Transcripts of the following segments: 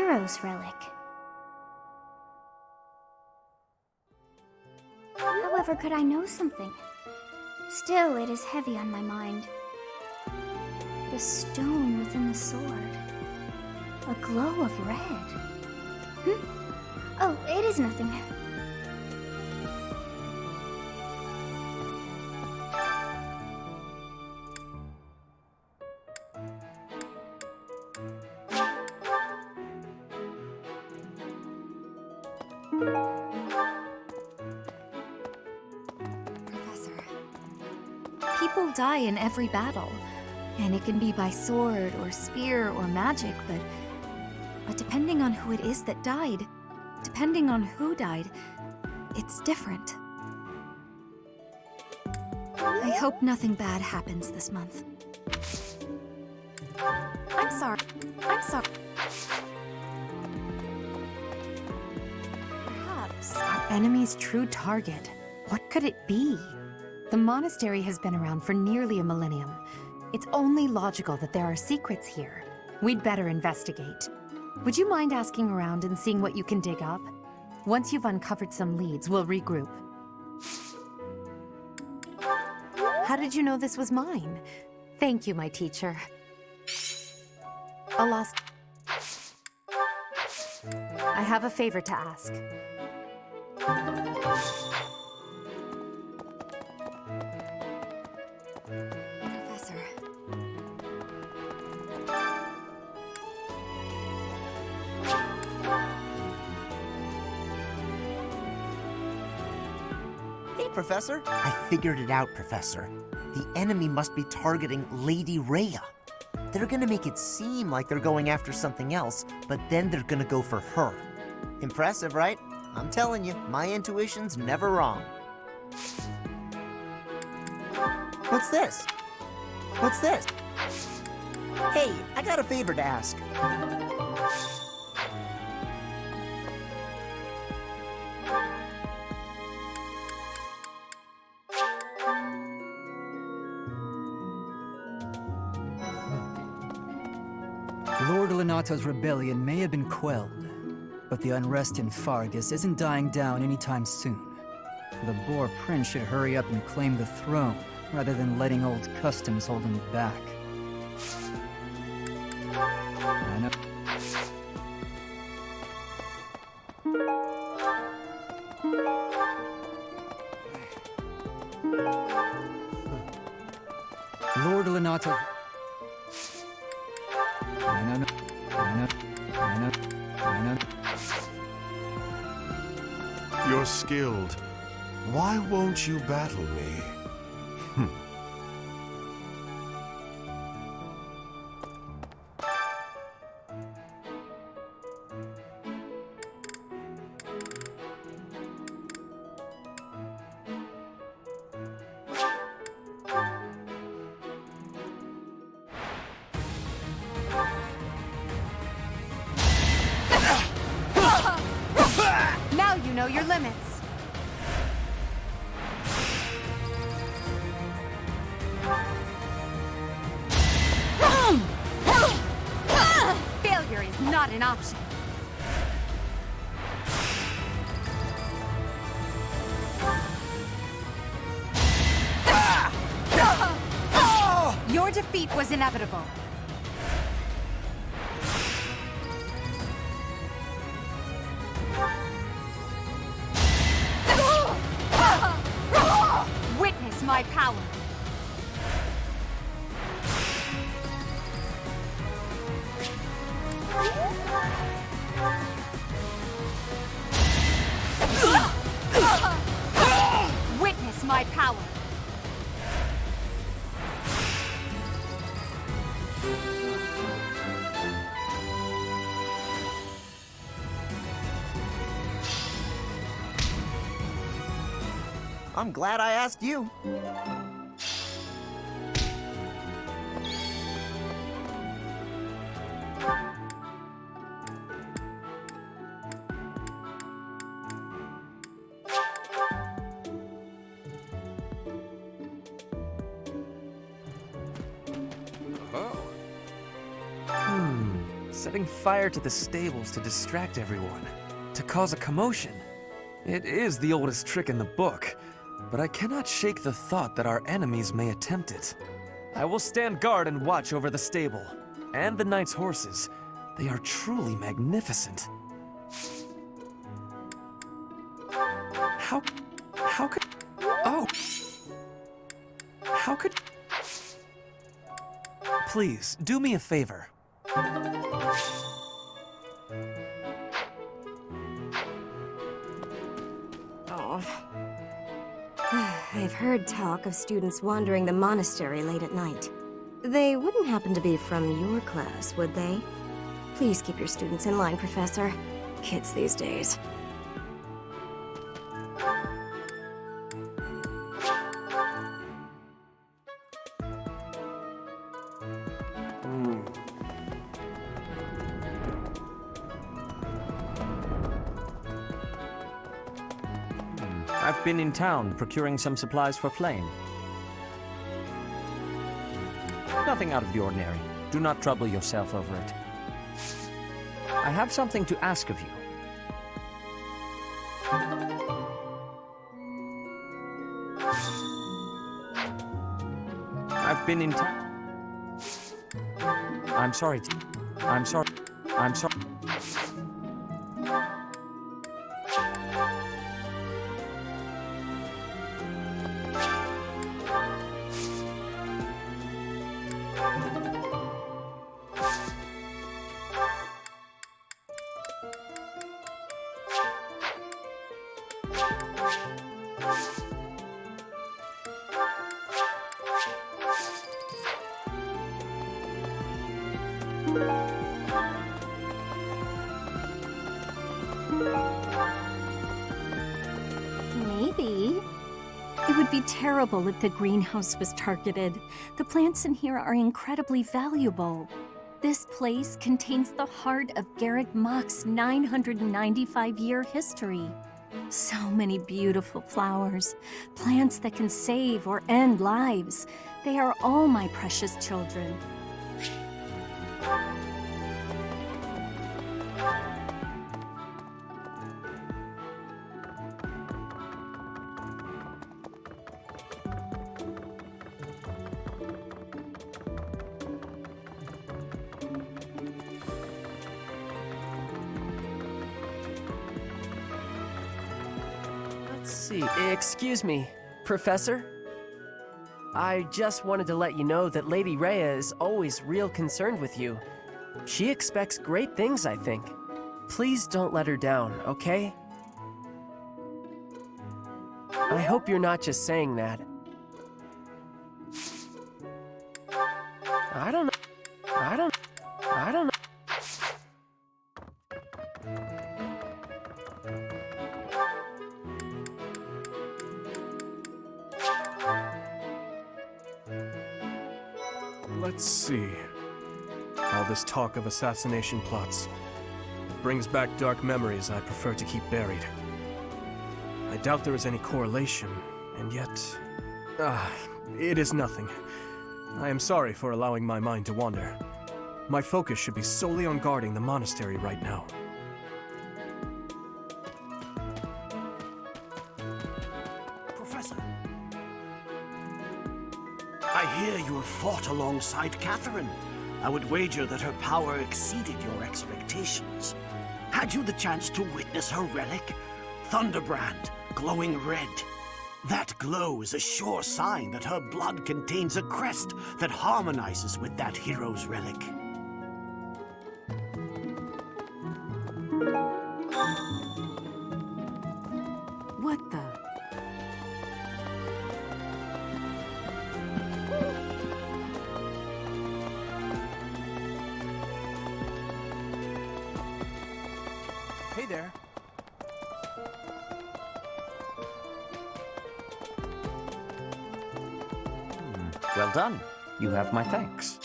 hero's relic. However, could I know something? Still, it is heavy on my mind. The stone within the sword. A glow of red. Oh, it is nothing. Professor, people die in every battle, and it can be by sword or spear or magic, but depending on who it is that died, depending on who died, it's different. I hope nothing bad happens this month. I'm sorry. Perhaps our enemy's true target. What could it be? The monastery has been around for nearly a millennium. It's only logical that there are secrets here. We'd better investigate. Would you mind asking around and seeing what you can dig up? Once you've uncovered some leads, we'll regroup. How did you know this was mine? Thank you, my teacher. Alas, I have a favor to ask. Professor. Hey, Professor. I figured it out, Professor. The enemy must be targeting Lady Rhea. They're gonna make it seem like they're going after something else, but then they're gonna go for her. Impressive, right? I'm telling you, my intuition's never wrong. What's this? What's this? Hey, I got a favor to ask. Lord Lenato's rebellion may have been quelled, but the unrest in Fargus isn't dying down anytime soon. The Boar Prince should hurry up and claim the throne, rather than letting old customs hold him back. I know. Lord Lenato... I know. You're skilled. Why won't you battle me? Now you know your limits. Failure is not an option. Your defeat was inevitable. Witness my power. Witness my power. I'm glad I asked you. setting fire to the stables to distract everyone, to cause a commotion. It is the oldest trick in the book, but I cannot shake the thought that our enemies may attempt it. I will stand guard and watch over the stable, and the knight's horses. They are truly magnificent. How could... Oh! How could... Please, do me a favor. Oh. I've heard talk of students wandering the monastery late at night. They wouldn't happen to be from your class, would they? Please keep your students in line, Professor. Kids these days. I've been in town procuring some supplies for Flame. Nothing out of the ordinary. Do not trouble yourself over it. I have something to ask of you. I've been in town. I'm sorry. I'm sorry. I'm sorry. Maybe. It would be terrible if the greenhouse was targeted. The plants in here are incredibly valuable. This place contains the heart of Garrett Mock's 995-year history. So many beautiful flowers, plants that can save or end lives. They are all my precious children. Let's see. Excuse me, Professor? I just wanted to let you know that Lady Rhea is always real concerned with you. She expects great things, I think. Please don't let her down, okay? I hope you're not just saying that. I don't know. I don't know. Let's see. All this talk of assassination plots. It brings back dark memories I prefer to keep buried. I doubt there is any correlation, and yet... it is nothing. I am sorry for allowing my mind to wander. My focus should be solely on guarding the monastery right now. Professor. I hear you have fought alongside Catherine. I would wager that her power exceeded your expectations. Had you the chance to witness her relic? Thunderbrand, glowing red. That glow is a sure sign that her blood contains a crest that harmonizes with that hero's relic. What the? Hey there. Well done. You have my thanks.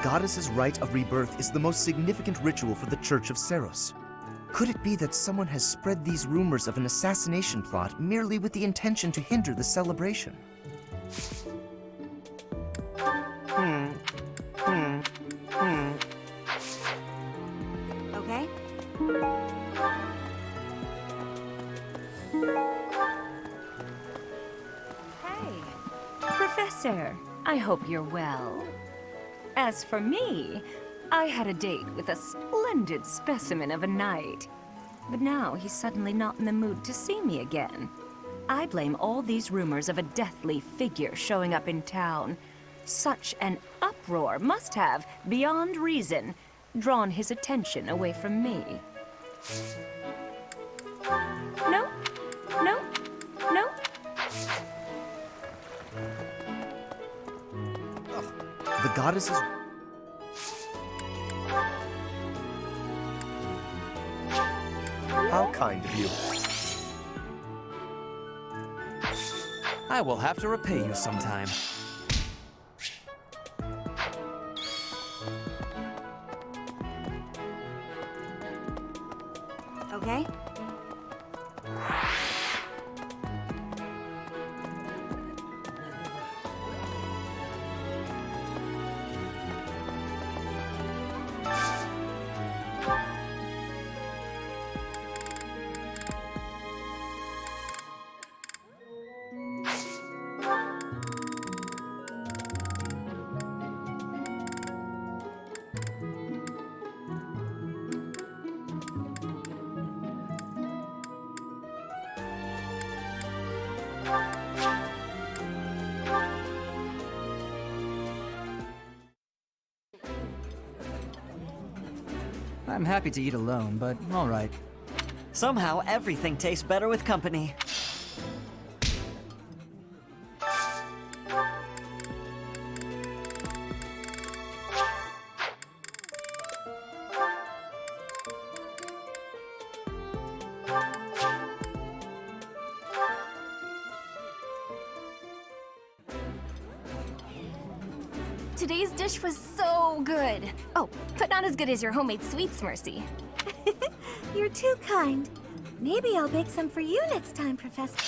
goddess's rite of rebirth is the most significant ritual for the Church of Seros. Could it be that someone has spread these rumors of an assassination plot merely with the intention to hinder the celebration? Okay? Hey, Professor, I hope you're well. As for me, I had a date with a splendid specimen of a knight. But now he's suddenly not in the mood to see me again. I blame all these rumors of a deathly figure showing up in town. Such an uproar must have, beyond reason, drawn his attention away from me. No, no, no. The goddess's... How kind of you. I will have to repay you sometime. Okay? I'm happy to eat alone, but all right. Somehow, everything tastes better with company. Today's dish was so good. Oh, but not as good as your homemade sweets, Mercy. You're too kind. Maybe I'll bake some for you next time, Professor.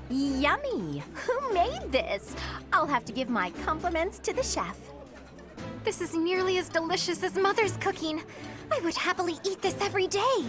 Yummy! Who made this? I'll have to give my compliments to the chef. This is nearly as delicious as Mother's cooking. I would happily eat this every day.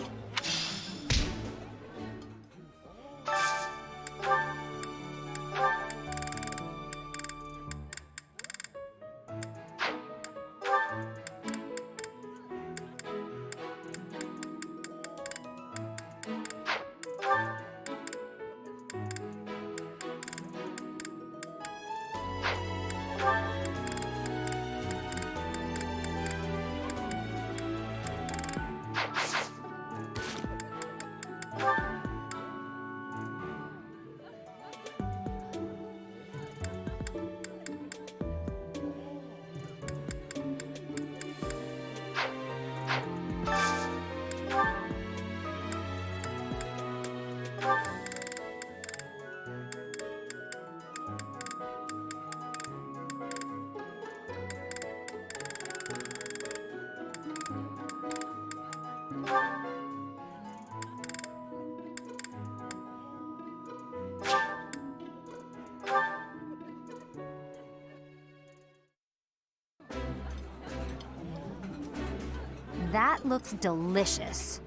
That looks delicious.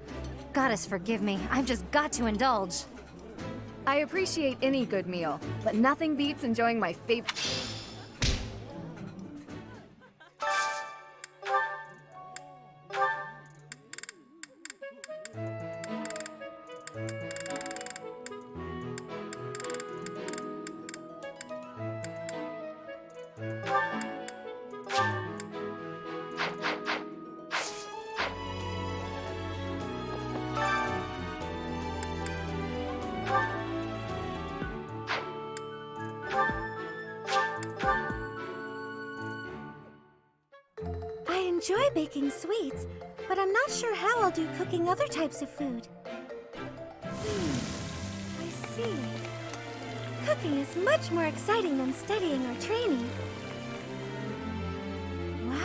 Goddess forgive me, I've just got to indulge. I appreciate any good meal, but nothing beats enjoying my favorite... enjoy baking sweets, but I'm not sure how I'll do cooking other types of food. I see. Cooking is much more exciting than studying or training. Wow.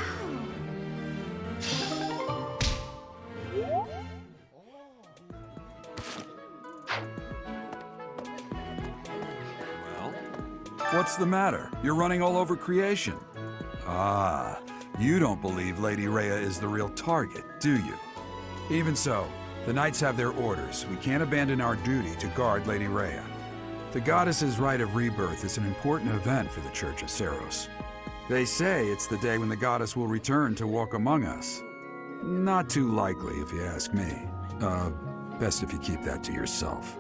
What's the matter? You're running all over creation. Ah, you don't believe Lady Rhea is the real target, do you? Even so, the Knights have their orders. We can't abandon our duty to guard Lady Rhea. The goddess's rite of rebirth is an important event for the Church of Seros. They say it's the day when the goddess will return to walk among us. Not too likely, if you ask me. Best if you keep that to yourself.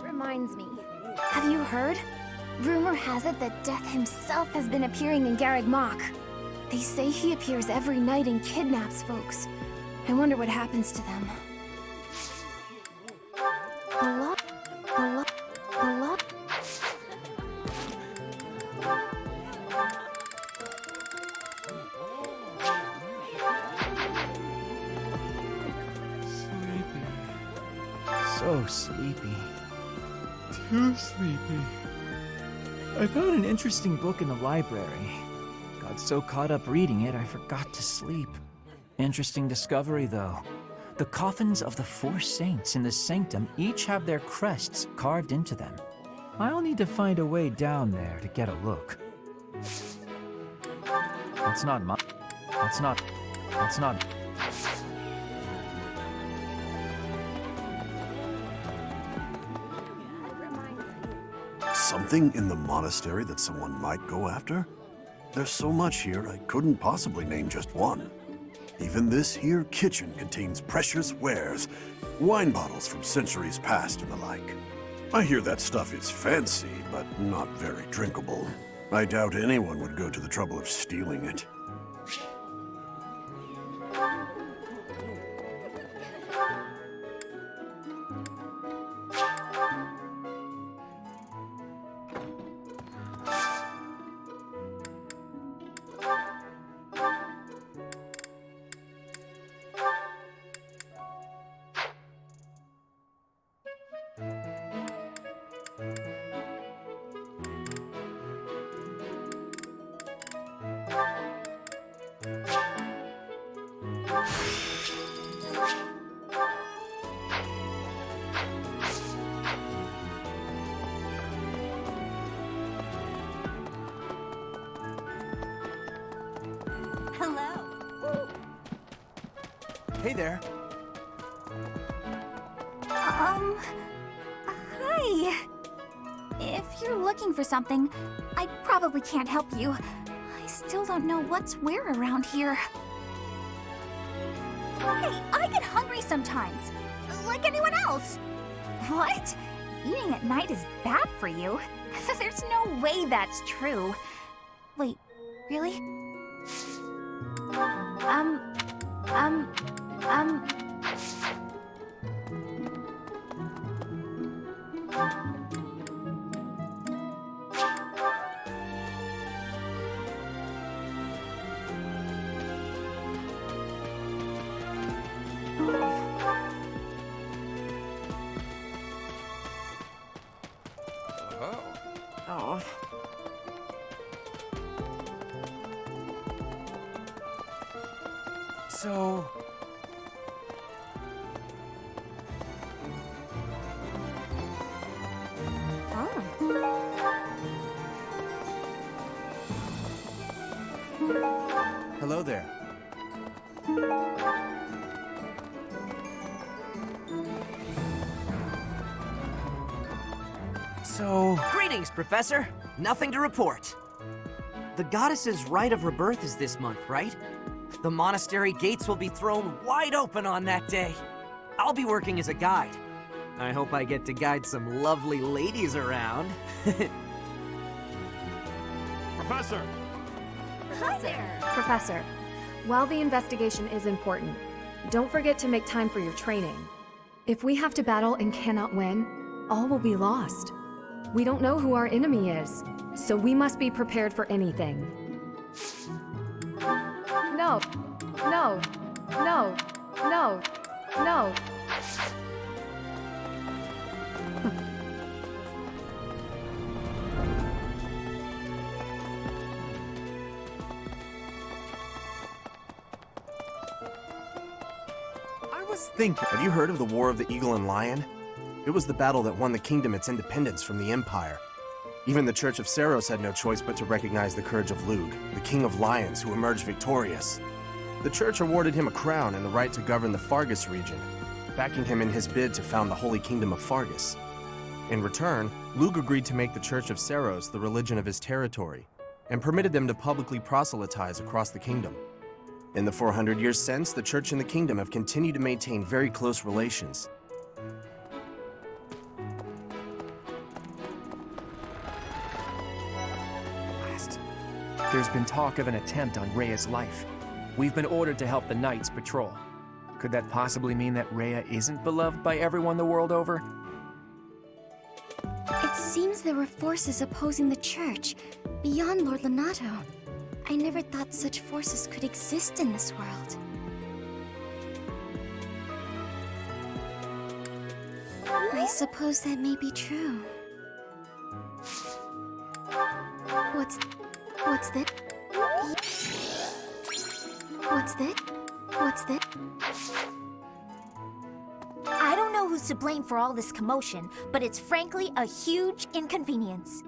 Reminds me. Have you heard? Rumor has it that Death himself has been appearing in Garreg Mach. They say he appears every night and kidnaps folks. I wonder what happens to them. A lot. So sleepy. Too sleepy. I found an interesting book in the library. Got so caught up reading it, I forgot to sleep. Interesting discovery, though. The coffins of the 4 saints in the sanctum each have their crests carved into them. I'll need to find a way down there to get a look. That's not. Something in the monastery that someone might go after? There's so much here, I couldn't possibly name just one. Even this here kitchen contains precious wares, wine bottles from centuries past and the like. I hear that stuff is fancy, but not very drinkable. I doubt anyone would go to the trouble of stealing it. Hey there. Hi. If you're looking for something, I probably can't help you. I still don't know what's where around here. Hey, I get hungry sometimes, like anyone else. What? Eating at night is bad for you? There's no way that's true. Wait, really? Oh. So... Hello there. Greetings, Professor. Nothing to report. The goddess's rite of rebirth is this month, right? The monastery gates will be thrown wide open on that day. I'll be working as a guide. I hope I get to guide some lovely ladies around. Professor! Hi there. Professor, while the investigation is important, don't forget to make time for your training. If we have to battle and cannot win, all will be lost. We don't know who our enemy is, so we must be prepared for anything. No, no, no, no, no. Have you heard of the War of the Eagle and Lion? It was the battle that won the kingdom its independence from the Empire. Even the Church of Saros had no choice but to recognize the courage of Lug, the King of Lions who emerged victorious. The Church awarded him a crown and the right to govern the Fargus region, backing him in his bid to found the Holy Kingdom of Fargus. In return, Lug agreed to make the Church of Saros the religion of his territory, and permitted them to publicly proselytize across the kingdom. In the 400 years since, the Church and the Kingdom have continued to maintain very close relations. There's been talk of an attempt on Rhea's life. We've been ordered to help the Knights patrol. Could that possibly mean that Rhea isn't beloved by everyone the world over? It seems there were forces opposing the church, beyond Lord Lonato. I never thought such forces could exist in this world. I suppose that may be true. What's this? What's this? What's this? I don't know who's to blame for all this commotion, but it's frankly a huge inconvenience.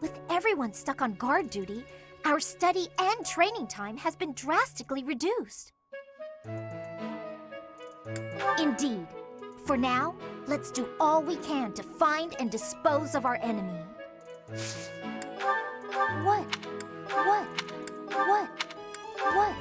With everyone stuck on guard duty, our study and training time has been drastically reduced. Indeed. For now, let's do all we can to find and dispose of our enemy. What? What? What? What?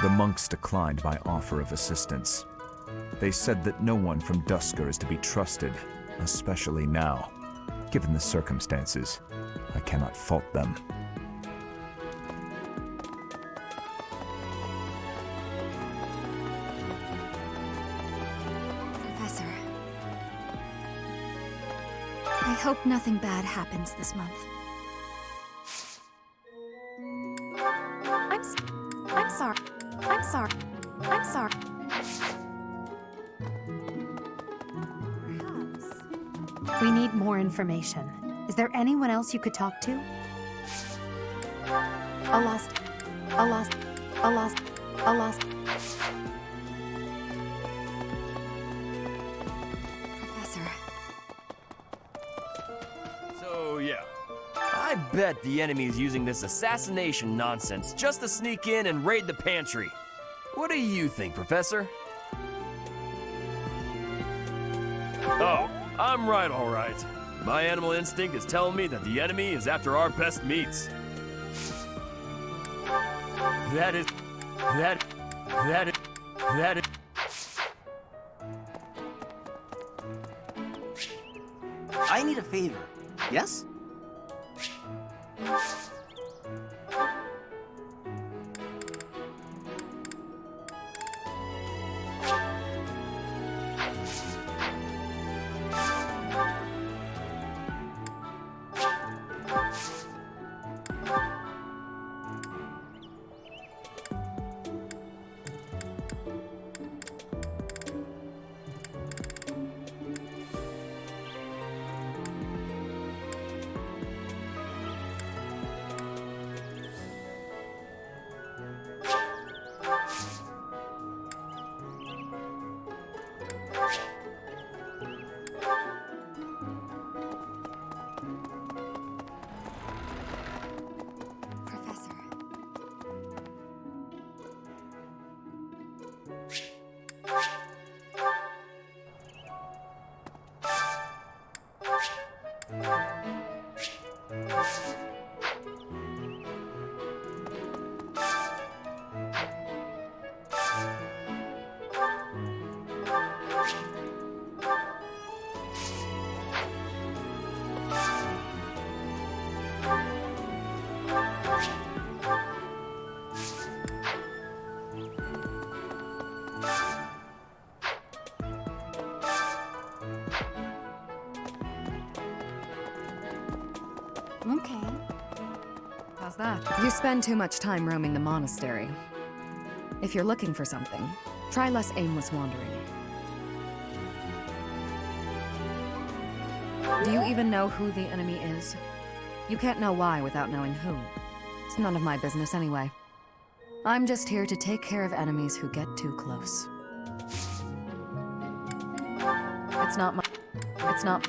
The monks declined my offer of assistance. They said that no one from Duskur is to be trusted, especially now. Given the circumstances, I cannot fault them. Professor, I hope nothing bad happens this month. I'm sorry. I'm sorry. I'm sorry. We need more information. Is there anyone else you could talk to? A lost. Professor. So, yeah. I bet the enemy is using this assassination nonsense just to sneak in and raid the pantry. What do you think, Professor? Oh, I'm right, all right. My animal instinct is telling me that the enemy is after our best meats. That is... I need a favor. Yes? Okay. How's that? You spend too much time roaming the monastery. If you're looking for something, try less aimless wandering. Do you even know who the enemy is? You can't know why without knowing who. It's none of my business anyway. I'm just here to take care of enemies who get too close. It's not my... It's not...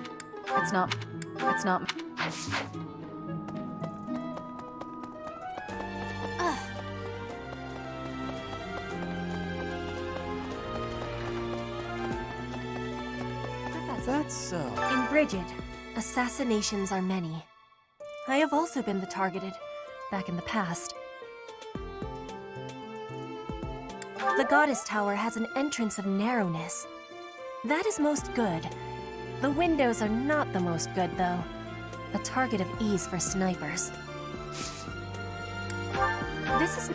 It's not... It's not... That's so. In Brigid, assassinations are many. I have also been the targeted, back in the past. The Goddess Tower has an entrance of narrowness. That is most good. The windows are not the most good, though. A target of ease for snipers. This is...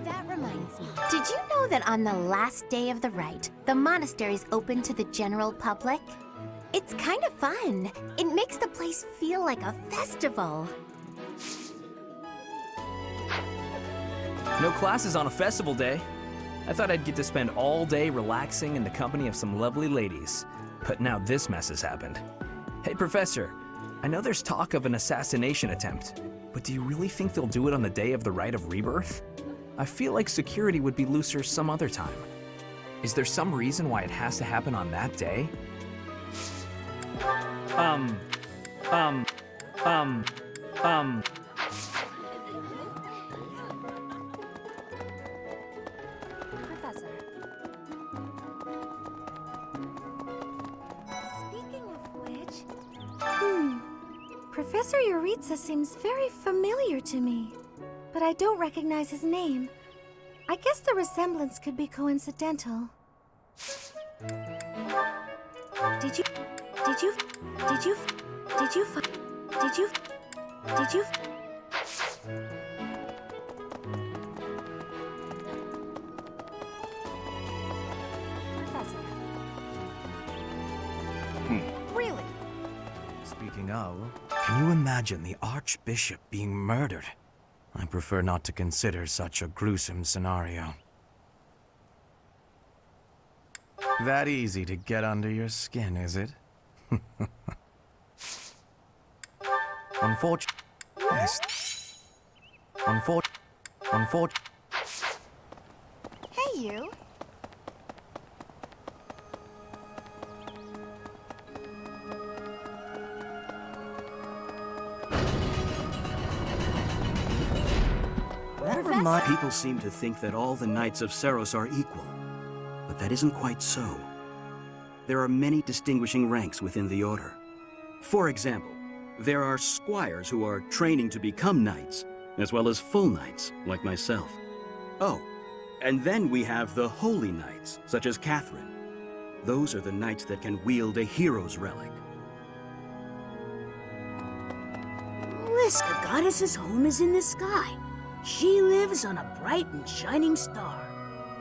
That reminds me. Did you know that on the last day of the rite, the monastery's open to the general public? It's kind of fun. It makes the place feel like a festival. No classes on a festival day. I thought I'd get to spend all day relaxing in the company of some lovely ladies. But now this mess has happened. Hey, Professor, I know there's talk of an assassination attempt, but do you really think they'll do it on the day of the Rite of Rebirth? I feel like security would be looser some other time. Is there some reason why it has to happen on that day? Professor. Speaking of which... Professor Yuritsa seems very familiar to me, but I don't recognize his name. I guess the resemblance could be coincidental. Professor. Really? Speaking of, can you imagine the Archbishop being murdered? I prefer not to consider such a gruesome scenario. That easy to get under your skin, is it? Unfortunately. Hey, you. Never mind. People seem to think that all the Knights of Saros are equal, but that isn't quite so. There are many distinguishing ranks within the Order. For example, there are squires who are training to become knights, as well as full knights, like myself. Oh, and then we have the holy knights, such as Catherine. Those are the knights that can wield a hero's relic. Listen, the goddess's home is in the sky. She lives on a bright and shining star.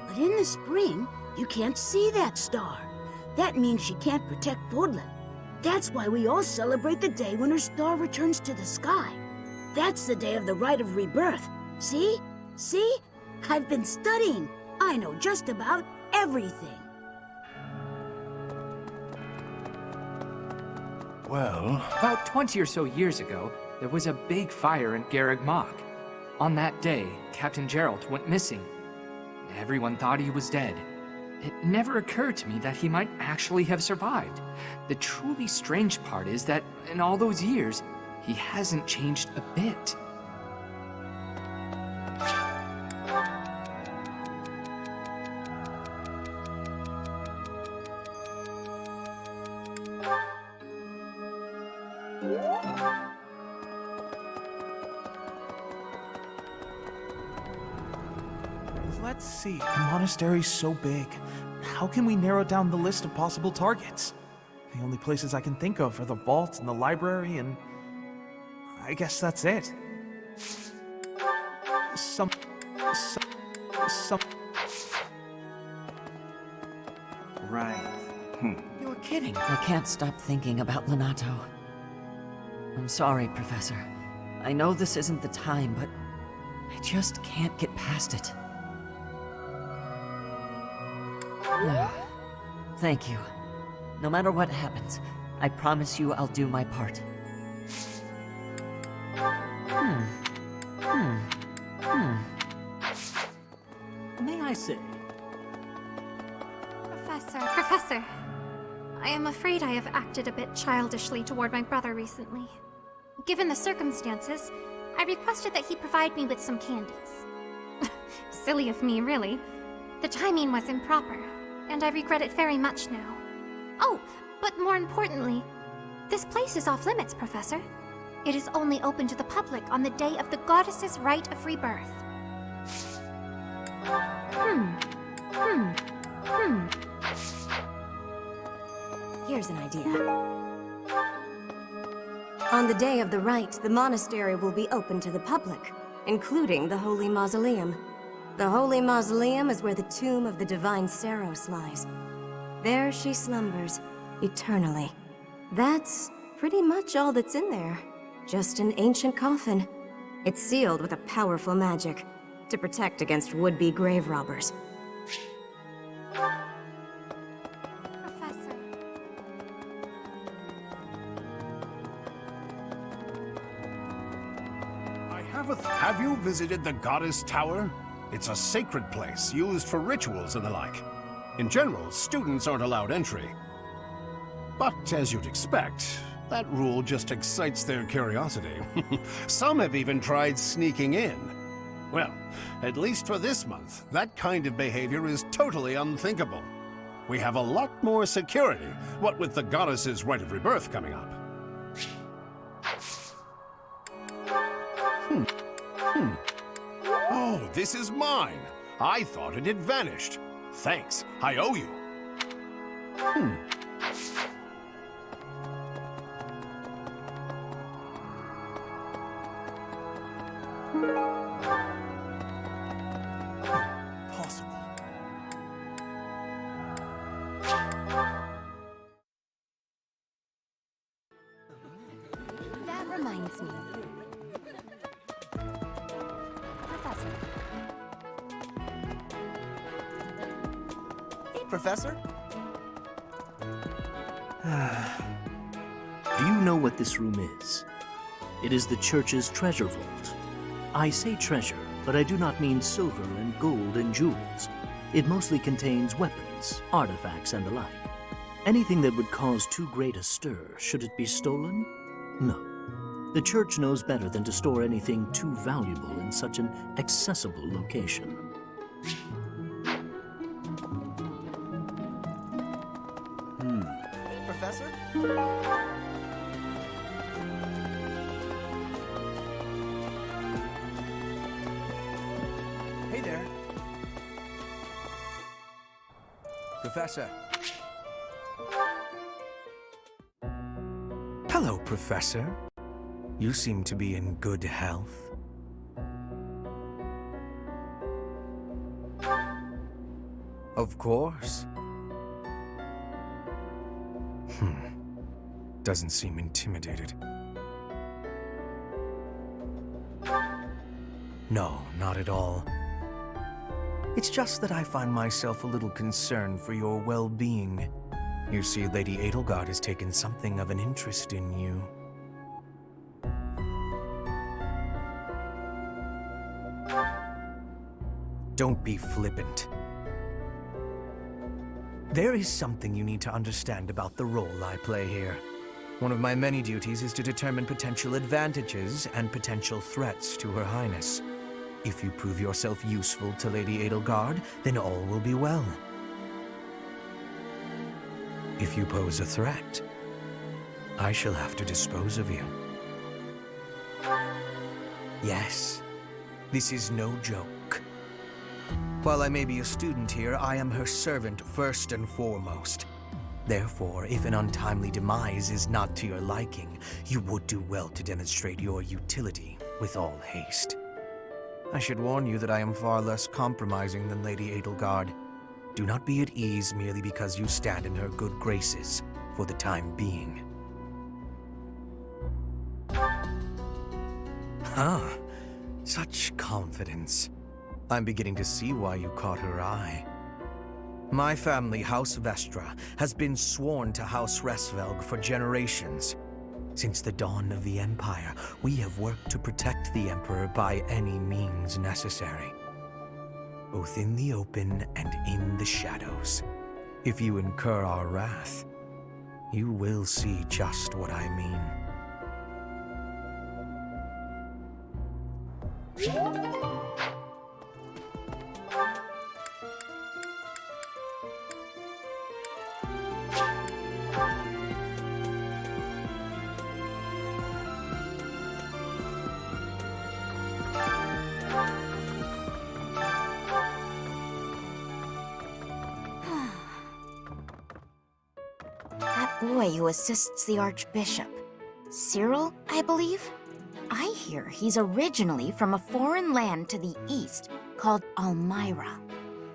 But in the spring, you can't see that star. That means she can't protect Fodlan. That's why we all celebrate the day when her star returns to the sky. That's the day of the Rite of Rebirth. See? See? I've been studying. I know just about everything. Well, about 20 or so years ago, there was a big fire in Garreg Mach. On that day, Captain Geralt went missing. Everyone thought he was dead. It never occurred to me that he might actually have survived. The truly strange part is that in all those years, he hasn't changed a bit. Let's see. The monastery's so big. How can we narrow down the list of possible targets? The only places I can think of are the vault and the library, and I guess that's it. Right. You were kidding. I can't stop thinking about Lenato. I'm sorry, Professor. I know this isn't the time, but I just can't get past it. Thank you. No matter what happens, I promise you I'll do my part. May I say? Professor, I am afraid I have acted a bit childishly toward my brother recently. Given the circumstances, I requested that he provide me with some candies. Silly of me, really. The timing was improper, and I regret it very much now. Oh, but more importantly, this place is off limits, Professor. It is only open to the public on the day of the goddess's rite of rebirth. Here's an idea. On the day of the rite, the monastery will be open to the public, including the Holy Mausoleum. The Holy Mausoleum is where the tomb of the divine Saros lies. There she slumbers, eternally. That's pretty much all that's in there. Just an ancient coffin. It's sealed with a powerful magic to protect against would-be grave robbers. Have you visited the Goddess Tower? It's a sacred place used for rituals and the like. In general, students aren't allowed entry. But as you'd expect, that rule just excites their curiosity. Some have even tried sneaking in. Well, at least for this month, that kind of behavior is totally unthinkable. We have a lot more security, what with the Goddess's Rite of Rebirth coming up. Oh, this is mine. I thought it had vanished. Thanks, I owe you. Possible. That reminds me. Professor? Do you know what this room is? It is the church's treasure vault. I say treasure, but I do not mean silver and gold and jewels. It mostly contains weapons, artifacts, and the like. Anything that would cause too great a stir, should it be stolen? No. The church knows better than to store anything too valuable in such an accessible location. Professor? Hey there. Professor. Hello, Professor. You seem to be in good health. Of course. Doesn't seem intimidated. No, not at all. It's just that I find myself a little concerned for your well-being. You see, Lady Edelgard has taken something of an interest in you. Don't be flippant. There is something you need to understand about the role I play here. One of my many duties is to determine potential advantages and potential threats to Her Highness. If you prove yourself useful to Lady Edelgard, then all will be well. If you pose a threat, I shall have to dispose of you. Yes, this is no joke. While I may be a student here, I am her servant first and foremost. Therefore, if an untimely demise is not to your liking, you would do well to demonstrate your utility with all haste. I should warn you that I am far less compromising than Lady Edelgard. Do not be at ease merely because you stand in her good graces for the time being. Huh. Such confidence. I'm beginning to see why you caught her eye. My family, House Vestra, has been sworn to House Resvelg for generations. Since the dawn of the Empire, we have worked to protect the Emperor by any means necessary. Both in the open and in the shadows. If you incur our wrath, you will see just what I mean. That boy who assists the Archbishop. Cyril, I believe? I hear he's originally from a foreign land to the east called Almyra.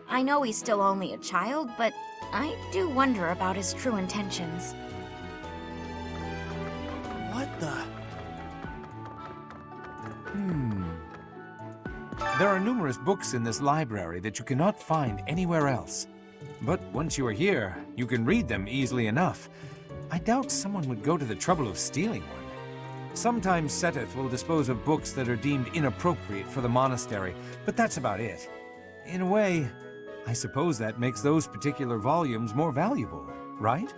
I know he's still only a child, but I do wonder about his true intentions. What the? There are numerous books in this library that you cannot find anywhere else. But once you are here, you can read them easily enough. I doubt someone would go to the trouble of stealing one. Sometimes Seteth will dispose of books that are deemed inappropriate for the monastery, but that's about it. In a way, I suppose that makes those particular volumes more valuable, right?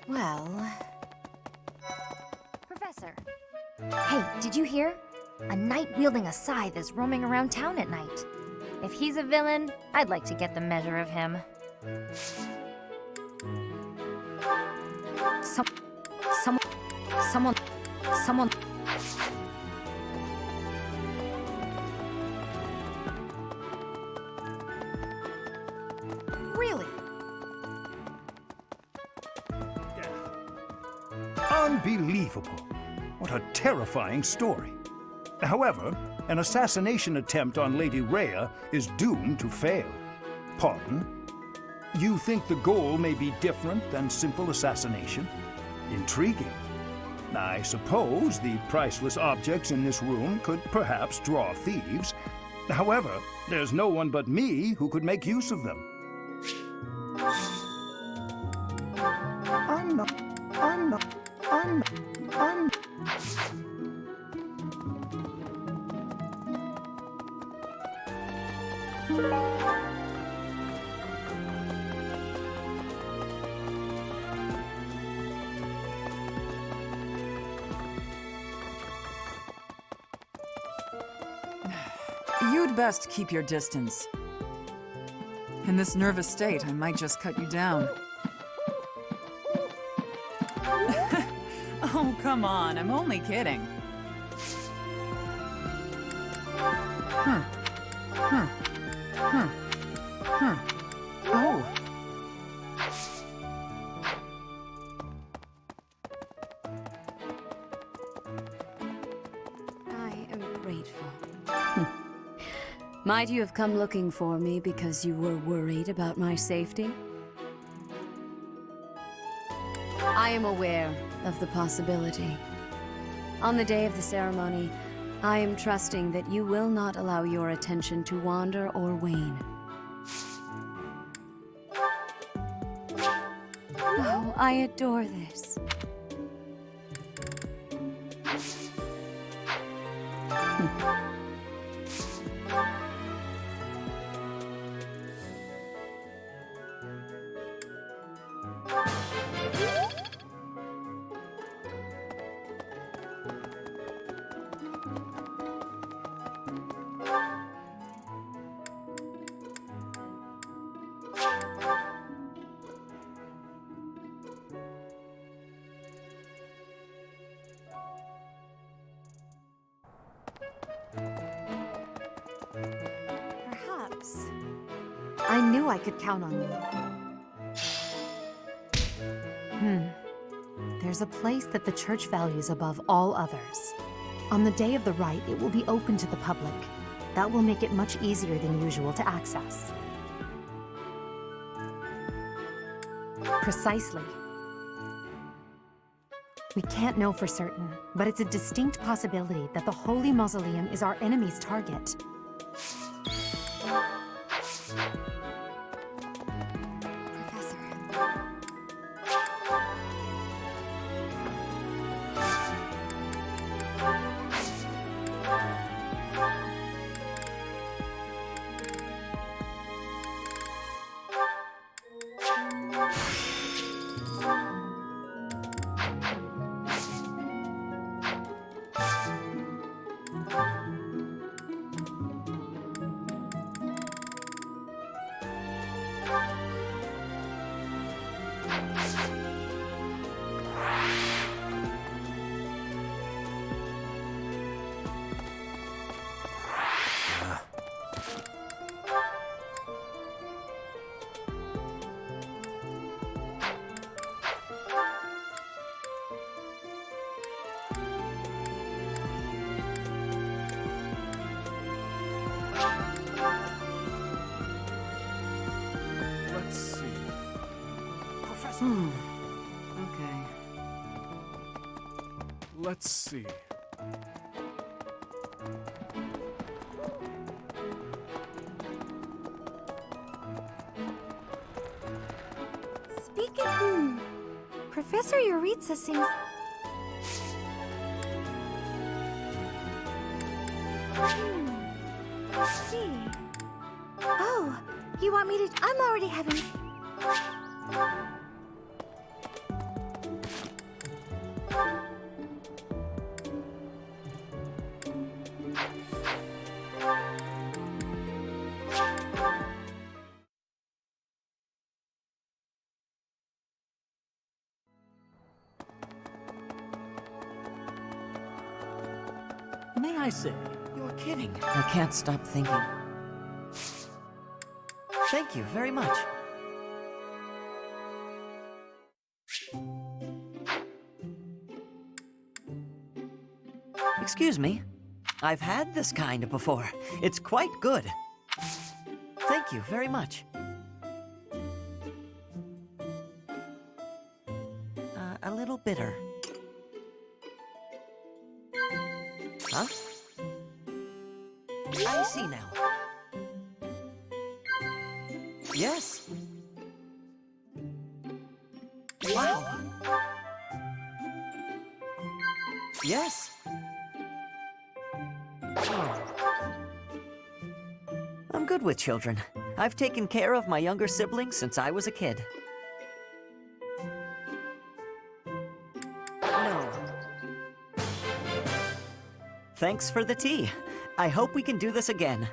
Well... Professor. Hey, did you hear? A knight wielding a scythe is roaming around town at night. If he's a villain, I'd like to get the measure of him. Someone... Really? Unbelievable. What a terrifying story. However, an assassination attempt on Lady Rhea is doomed to fail. Pardon? You think the goal may be different than simple assassination? Intriguing. I suppose the priceless objects in this room could perhaps draw thieves. However, there's no one but me who could make use of them. You'd best keep your distance. In this nervous state, I might just cut you down. Oh, come on, I'm only kidding. Oh. I am grateful. Might you have come looking for me because you were worried about my safety? I am aware of the possibility. On the day of the ceremony, I am trusting that you will not allow your attention to wander or wane. Oh, I adore this. I knew I could count on you. There's a place that the Church values above all others. On the day of the rite, it will be open to the public. That will make it much easier than usual to access. Precisely. We can't know for certain, but it's a distinct possibility that the Holy Mausoleum is our enemy's target. Let's see. Professor. Okay. Let's see. Speaking... Professor Yuritsa seems... I see. Oh, you want me to... I'm already having... May I say, you're kidding. I can't stop thinking. Thank you very much. Excuse me. I've had this kind before. It's quite good. Thank you very much. A little bitter. Huh? I see now. Yes. Wow. Yes. I'm good with children. I've taken care of my younger siblings since I was a kid. No. Thanks for the tea. I hope we can do this again.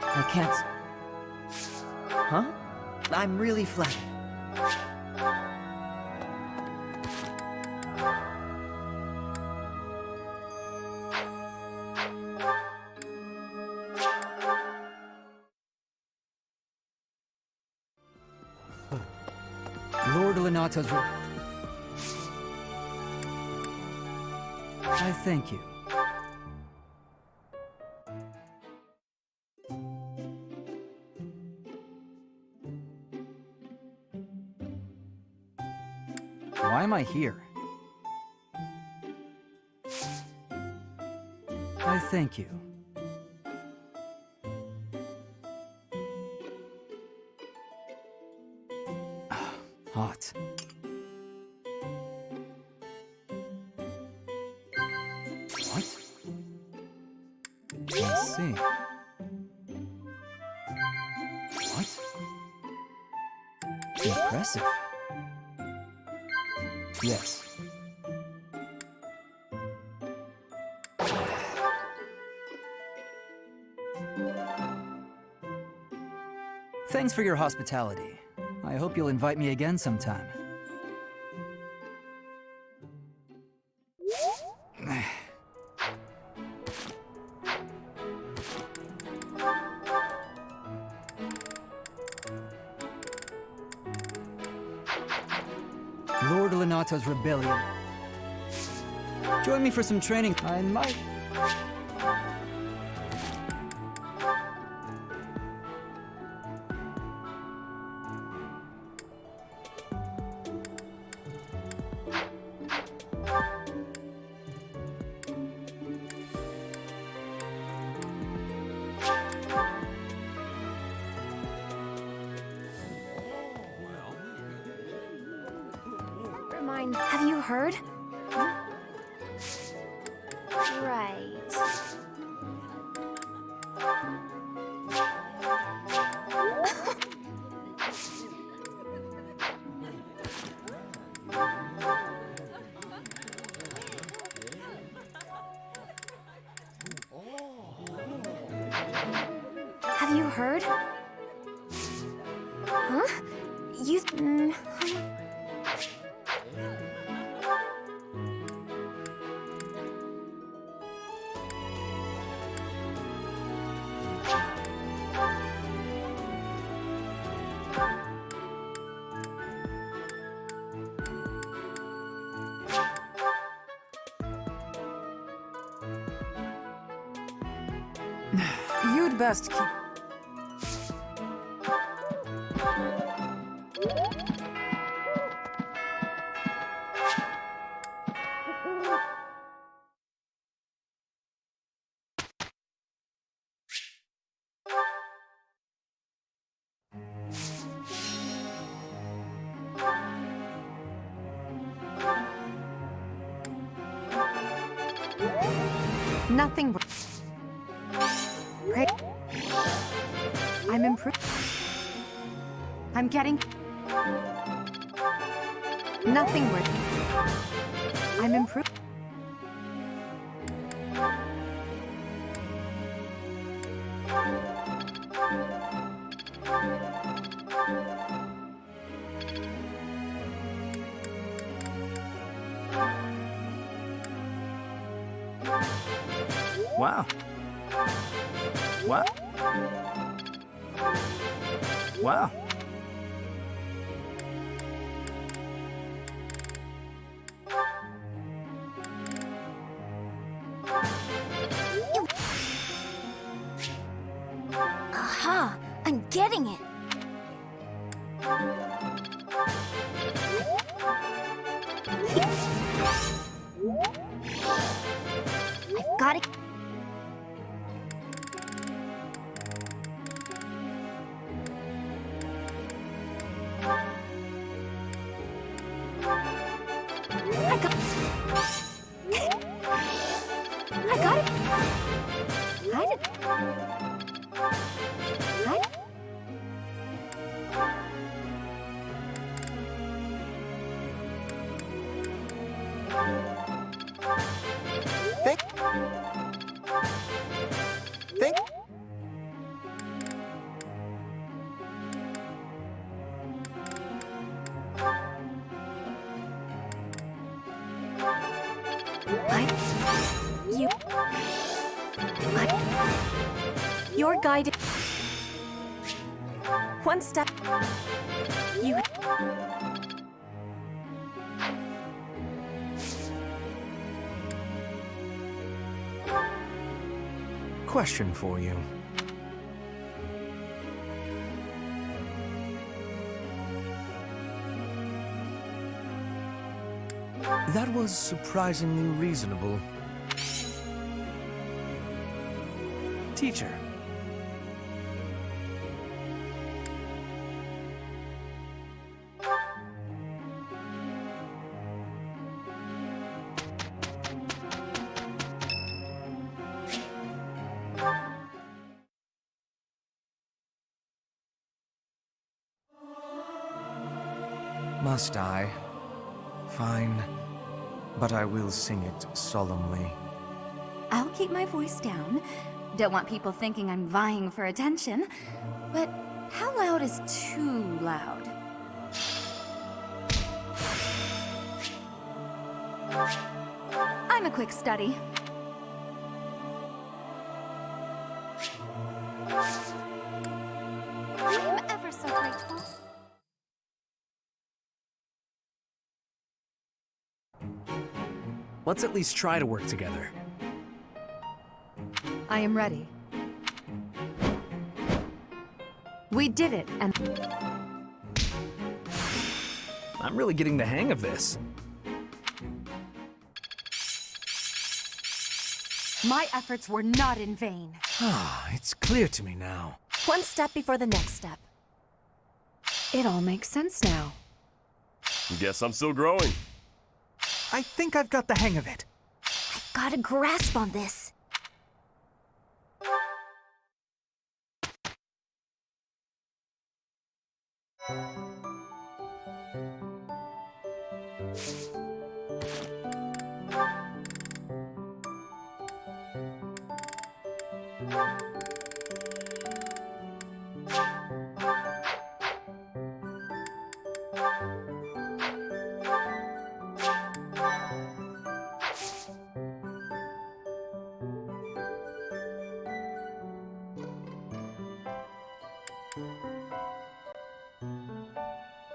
I can't... Huh? I'm really flattered. Lord Lenata's... I thank you. Why am I here? I thank you. Hot. What? I see. What? Impressive. Yes. Thanks for your hospitality. I hope you'll invite me again sometime. Lord Lenato's rebellion. Join me for some training. I might... Have you heard? Right. Have you heard? Huh? You... You'd best keep... Nothing. I'm improved. I'm getting... Nothing worth. I'm improved. Wow. Wow. Wow. Aha! I'm getting it! I've got it. I got it. I did. Think. You're guided. One step. You. Question for you. That was surprisingly reasonable. Teacher. Must I? Fine. But I will sing it solemnly. I'll keep my voice down. Don't want people thinking I'm vying for attention. But How loud is too loud? I'm a quick study. I'm ever so grateful. Let's at least try to work together. I am ready. We did it, and I'm really getting the hang of this. my efforts were not in vain. Ah, it's clear to me now. One step before the next step. It all makes sense now. Guess I'm still growing. I think I've got the hang of it. I've got a grasp on this.